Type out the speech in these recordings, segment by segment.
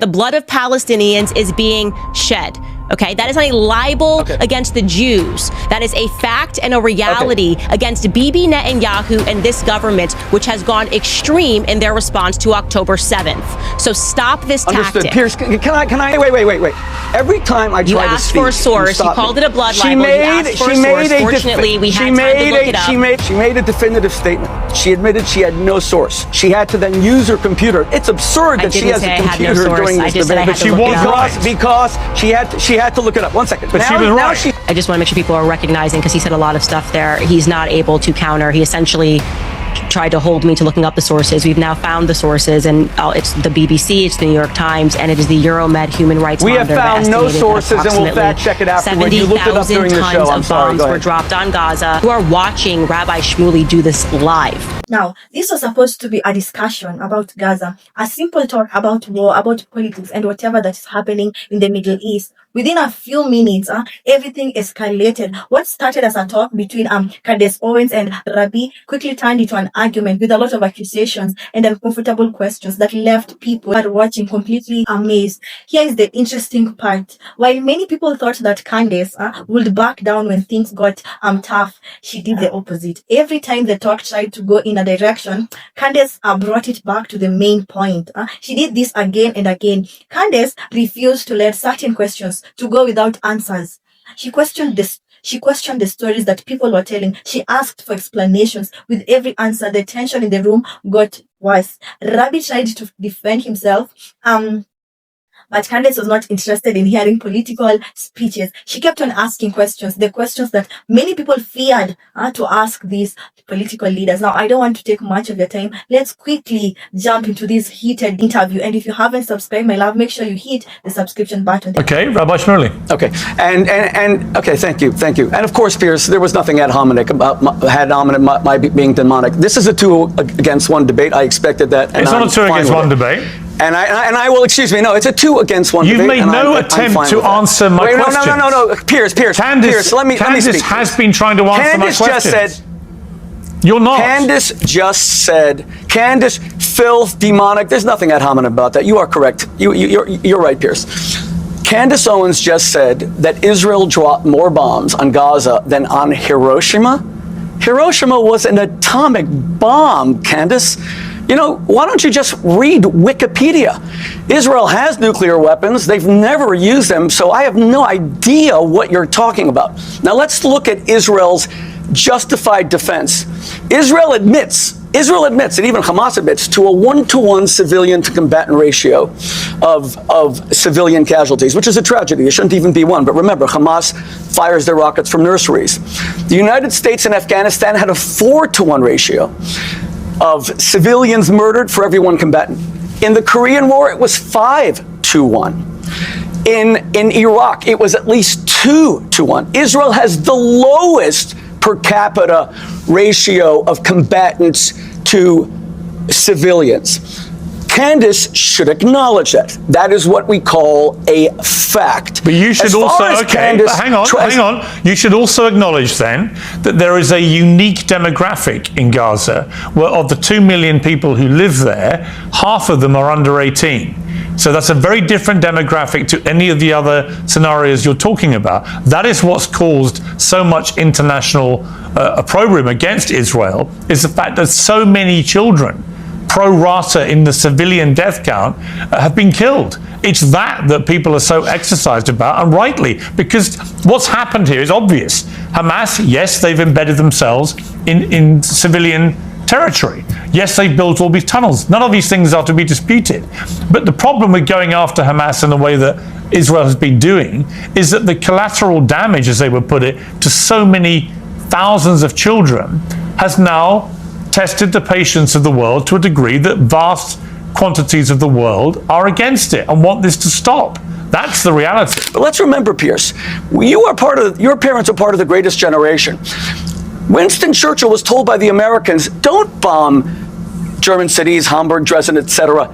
The blood of Palestinians is being shed. Okay, that is not a libel against the Jews. That is a fact and a reality against Bibi Netanyahu and this government, which has gone extreme in their response to October 7th. So stop this tactic. Piers, can I, wait. Every time I try to speak, you asked for a source, you called it a blood libel, you asked for a source. Fortunately, we had time to look it up. She made a definitive statement. She admitted she had no source. She had to then use her computer. It's absurd that she has a computer during this debate. But she was right. Because she had to look it up. One second. But she was right. I just want to make sure people are recognizing, because he said a lot of stuff there, he's not able to counter. He essentially tried to hold me to looking up the sources. We've now found the sources, and it's the BBC, it's the New York Times, and it is the Euromed Human Rights Monitor. We have found no sources, and we'll fact check it afterward. You looked it up during the show. 70,000 tons of bombs were dropped on Gaza. You are watching Rabbi Shmuley do this live. Now, this was supposed to be a discussion about Gaza, a simple talk about war, about politics, and whatever that is happening in the Middle East. Within a few minutes, everything escalated. What started as a talk between Candace, Owens, and Rabbi quickly turned into an argument with a lot of accusations and uncomfortable questions that left people who are watching completely amazed. Here is the interesting part. While many people thought that Candace would back down when things got tough, she did the opposite. Every time the talk tried to go in a direction, Candace brought it back to the main point. She did this again and again. Candace refused to let certain questions to go without answers. She questioned the stories that people were telling. She asked for explanations. With every answer, the tension in the room got worse. Rabbi tried to defend himself. But Candace was not interested in hearing political speeches. She kept on asking questions, the questions that many people feared to ask these political leaders. Now, I don't want to take much of your time. Let's quickly jump into this heated interview. And if you haven't subscribed, my love, make sure you hit the subscription button. Okay, Rabbi Shmuley. Okay, and okay, thank you. And of course, Piers, there was nothing ad hominem about my being demonic. This is a 2 against 1 debate. I expected that. It's not a 2 against 1 debate. And I will, excuse me, no, it's a 2 against 1 You've debate. You've made no attempt to answer my question. No, Piers, Candace, let me speak. has been trying to answer my question. Candace just said, you're not. Candace, filth, demonic, there's nothing ad hominem about that. You are correct. You're right, Piers. Candace Owens just said that Israel dropped more bombs on Gaza than on Hiroshima. Hiroshima was an atomic bomb, Candace. You know, why don't you just read Wikipedia? Israel has nuclear weapons. They've never used them, so I have no idea what you're talking about. Now let's look at Israel's justified defense. Israel admits, and even Hamas admits, to a 1-to-1 civilian to combatant ratio of civilian casualties, which is a tragedy. It shouldn't even be 1. But remember, Hamas fires their rockets from nurseries. The United States and Afghanistan had a 4-to-1 ratio of civilians murdered for every 1 combatant. In the Korean War, it was 5-to-1. In Iraq, it was at least 2-to-1. Israel has the lowest per capita ratio of combatants to civilians. Candace should acknowledge that. That is what we call a fact. But you should hang on. You should also acknowledge then that there is a unique demographic in Gaza, where of the 2 million people who live there, half of them are under 18. So that's a very different demographic to any of the other scenarios you're talking about. That is what's caused so much international opprobrium against Israel, is the fact that so many children, pro rata in the civilian death count, have been killed. It's that people are so exercised about, and rightly, because what's happened here is obvious. Hamas, yes, they've embedded themselves in civilian territory. Yes, they built all these tunnels. None of these things are to be disputed. But the problem with going after Hamas in the way that Israel has been doing is that the collateral damage, as they would put it, to so many thousands of children has now tested the patience of the world to a degree that vast quantities of the world are against it and want this to stop. That's the reality. But let's remember, Piers, your parents are part of the greatest generation. Winston Churchill was told by the Americans, don't bomb German cities, Hamburg, Dresden, etc.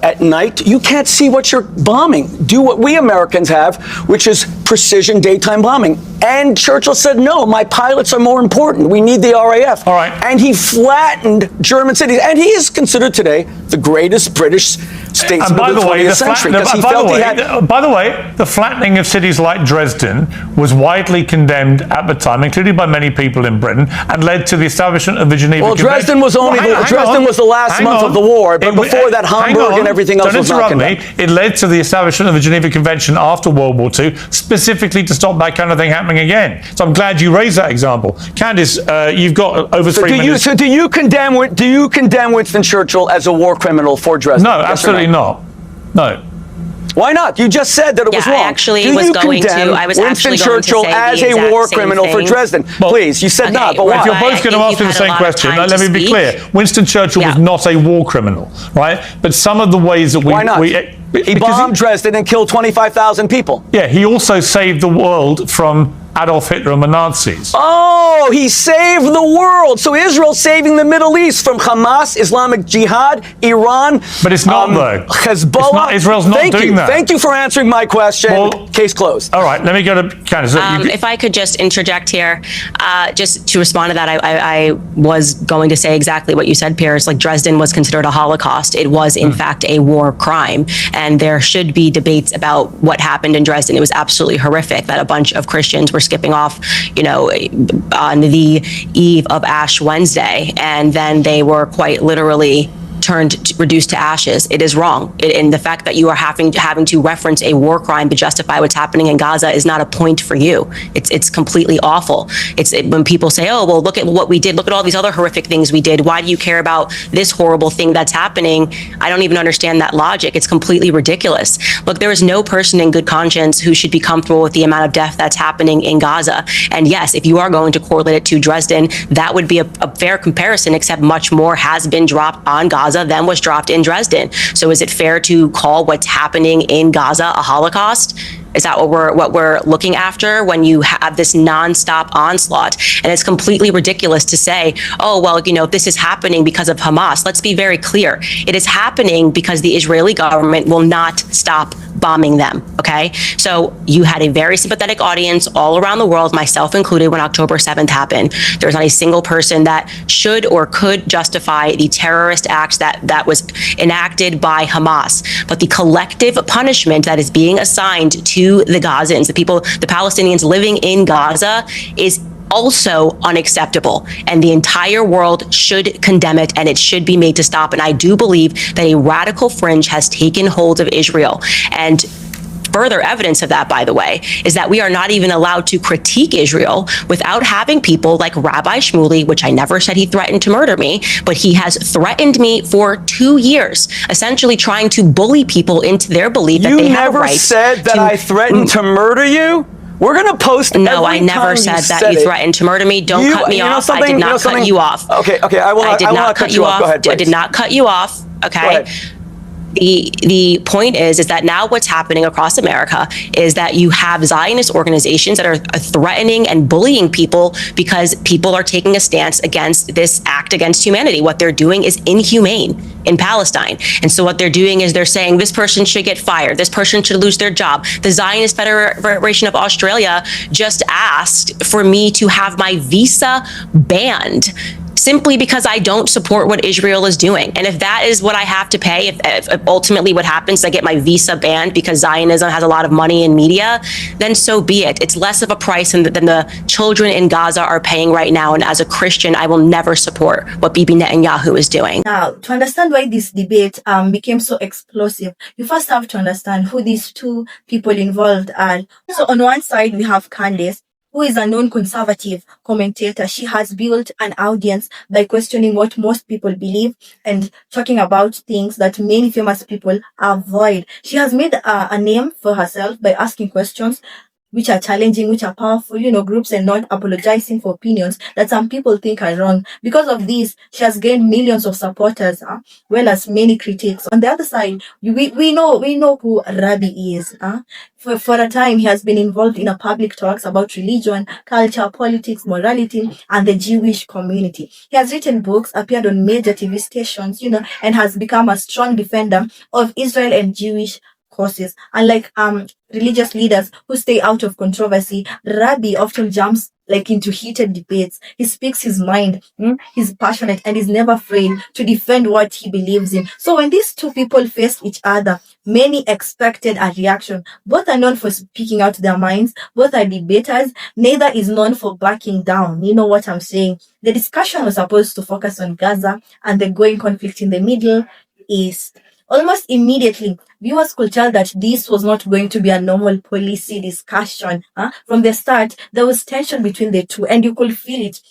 at night. You can't see what you're bombing. Do what we Americans have, which is precision daytime bombing. And Churchill said, no, my pilots are more important. We need the RAF. All right. And he flattened German cities. And he is considered today the greatest British states And of the 20th century because he felt he had... By the way, the flattening of cities like Dresden was widely condemned at the time, including by many people in Britain, and led to the establishment of the Geneva Convention. Dresden was Dresden was the last month of the war, but before that, Hamburg and everything else was not condemned. It led to the establishment of the Geneva Convention after World War II, specifically to stop that kind of thing happening again. So I'm glad you raised that example. Candace, you've got over 3 minutes. So do you condemn Winston Churchill as a war criminal for Dresden? No, absolutely not. No. Why not? You just said that it was wrong. I was Winston Churchill as a war criminal for Dresden. Well, please, you said not, but why? If you're both going to ask me the same question, let me be clear. Winston Churchill was not a war criminal, right? But some of the ways that Why not? He bombed Dresden and killed 25,000 people. Yeah, he also saved the world from Adolf Hitler and the Nazis. Oh, he saved the world. So Israel's saving the Middle East from Hamas, Islamic Jihad, Iran. But it's not, though. Hezbollah. Israel's not doing that. Thank you for answering my question. Well, case closed. All right, let me go to Candace. If I could just interject here, just to respond to that, I was going to say exactly what you said, Piers. Like, Dresden was considered a Holocaust. It was, in fact, a war crime. And there should be debates about what happened in Dresden. It was absolutely horrific that a bunch of Christians were skipping off, on the eve of Ash Wednesday, and then they were quite literally reduced to ashes. It is wrong. And the fact that you are having to reference a war crime to justify what's happening in Gaza is not a point for you. It's completely awful. When people say, oh, well, look at what we did. Look at all these other horrific things we did. Why do you care about this horrible thing that's happening? I don't even understand that logic. It's completely ridiculous. Look, there is no person in good conscience who should be comfortable with the amount of death that's happening in Gaza. And yes, if you are going to correlate it to Dresden, that would be a fair comparison, except much more has been dropped on Gaza than was dropped in Dresden. So is it fair to call what's happening in Gaza a Holocaust? Is that what we're looking after when you have this nonstop onslaught? And it's completely ridiculous to say, oh, well, this is happening because of Hamas. Let's be very clear. It is happening because the Israeli government will not stop bombing them, okay? So you had a very sympathetic audience all around the world, myself included, when October 7th happened. There was not a single person that should or could justify the terrorist acts that was enacted by Hamas. But the collective punishment that is being assigned to the Gazans, the Palestinians living in Gaza, is also unacceptable, and the entire world should condemn it, and it should be made to stop. And I do believe that a radical fringe has taken hold of Israel. And further evidence of that, by the way, is that we are not even allowed to critique Israel without having people like Rabbi Shmuley, which I never said he threatened to murder me, but he has threatened me for 2 years, essentially trying to bully people into their belief that they have a right. You never said that I threatened to murder you? We're going to post No, I never said that you threatened to murder me. Don't cut me off. I did not cut you off. Okay, I will not cut you off. Go ahead, please. I did not cut you off, okay? The point is that now what's happening across America is that you have Zionist organizations that are threatening and bullying people because people are taking a stance against this act against humanity. What they're doing is inhumane in Palestine. And so what they're doing is they're saying this person should get fired. This person should lose their job. The Zionist Federation of Australia just asked for me to have my visa banned simply because I don't support what Israel is doing. And if that is what I have to pay, if ultimately what happens, I get my visa banned because Zionism has a lot of money in media, then so be it. It's less of a price than the children in Gaza are paying right now. And as a Christian, I will never support what Bibi Netanyahu is doing. Now, to understand why this debate became so explosive, you first have to understand who these two people involved are. So on one side, we have Candace, who is a known conservative commentator. She has built an audience by questioning what most people believe and talking about things that many famous people avoid. She has made a name for herself by asking questions which are challenging, which are powerful, groups, and not apologizing for opinions that some people think are wrong. Because of this, she has gained millions of supporters, well as many critics. On the other side, we know who Rabbi is. For a time, he has been involved in a public talks about religion, culture, politics, morality, and the Jewish community. He has written books, appeared on major TV stations, and has become a strong defender of Israel and Jewish causes. Unlike religious leaders who stay out of controversy, Rabbi often jumps like into heated debates. He speaks his mind. He's passionate and is never afraid to defend what he believes in. So when these two people faced each other, many expected a reaction. Both are known for speaking out their minds. Both are debaters. Neither is known for backing down. You know what I'm saying? The discussion was supposed to focus on Gaza and the growing conflict in the Middle East. Almost immediately, viewers could tell that this was not going to be a normal policy discussion. From the start, there was tension between the two, and you could feel it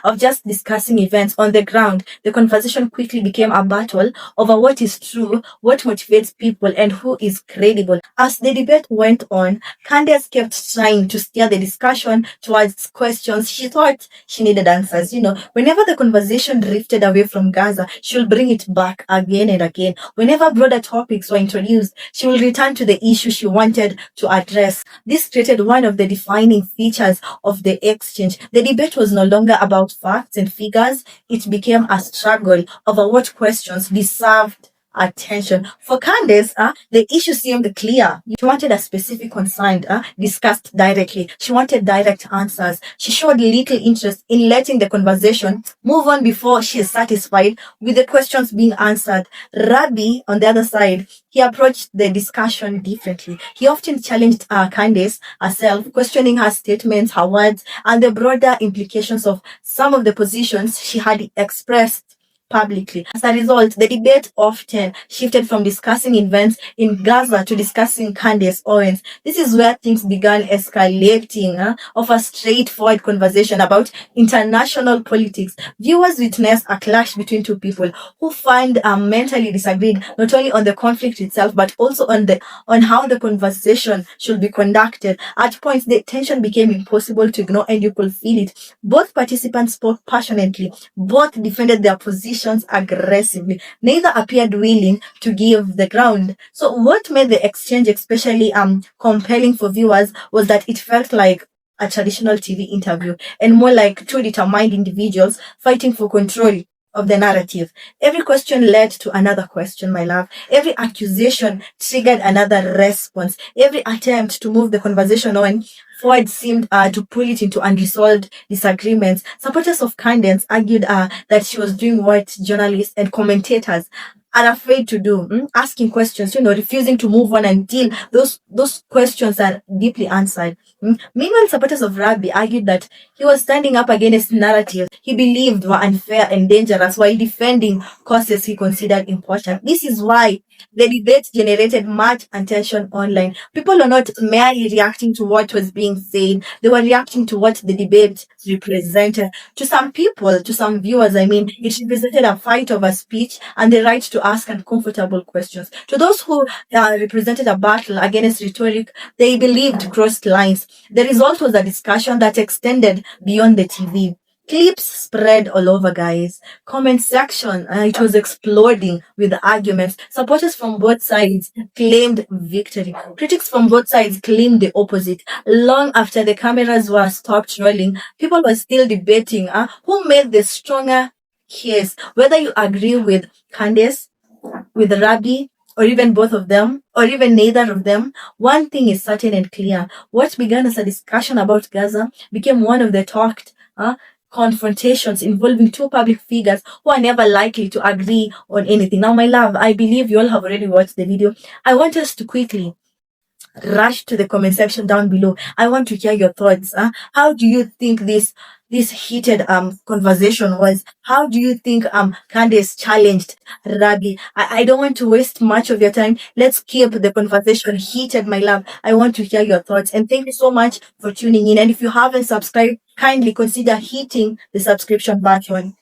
of just discussing events on the ground. The conversation quickly became a battle over what is true, what motivates people, and who is credible. As the debate went on, Candace kept trying to steer the discussion towards questions she thought she needed answers. Whenever the conversation drifted away from Gaza, she'll bring it back again and again. Whenever broader topics were introduced, she will return to the issue she wanted to address. This created one of the defining features of the exchange. The debate was no longer about facts and figures. It became a struggle over what questions deserved attention. For Candace, the issue seemed clear. She wanted a specific concern discussed directly. She wanted direct answers. She showed little interest in letting the conversation move on before she is satisfied with the questions being answered. Rabbi, on the other side, he approached the discussion differently. He often challenged Candace herself, questioning her statements, her words, and the broader implications of some of the positions she had expressed publicly. As a result, the debate often shifted from discussing events in Gaza to discussing Candace Owens. This is where things began escalating of a straightforward conversation about international politics. Viewers witnessed a clash between two people who fundamentally disagreed not only on the conflict itself but also on how the conversation should be conducted. At points, the tension became impossible to ignore, and you could feel it. Both participants spoke passionately. Both defended their positions aggressively. Neither appeared willing to give the ground. So what made the exchange especially compelling for viewers was that it felt like a traditional TV interview and more like two determined individuals fighting for control of the narrative. Every question led to another question, my love. Every accusation triggered another response. Every attempt to move the conversation on forward seemed to pull it into unresolved disagreements. Supporters of Candace argued that she was doing what journalists and commentators are afraid to do, asking questions, refusing to move on until those questions are deeply answered. Meanwhile, supporters of Rabbi argued that he was standing up against narratives he believed were unfair and dangerous while defending causes he considered important. This is why the debate generated much attention online. People were not merely reacting to what was being said, they were reacting to what the debate represented. To some people, to some viewers, it represented a fight over speech and the right to ask uncomfortable questions. To those who represented a battle against rhetoric they believed crossed lines. The result was a discussion that extended beyond the TV. Clips spread all over, guys. Comment section, it was exploding with arguments. Supporters from both sides claimed victory. Critics from both sides claimed the opposite. Long after the cameras were stopped rolling, people were still debating who made the stronger case. Whether you agree with Candace, with Rabbi, or even both of them, or even neither of them, one thing is certain and clear. What began as a discussion about Gaza became one of the talked confrontations involving two public figures who are never likely to agree on anything. Now, my love, I believe you all have already watched the video. I want us to quickly rush to the comment section down below. I want to hear your thoughts. How do you think this heated conversation was? How do you think Candace challenged Rabbi? I don't want to waste much of your time. Let's keep the conversation heated, my love. I want to hear your thoughts, and thank you so much for tuning in. And if you haven't subscribed, kindly consider hitting the subscription button.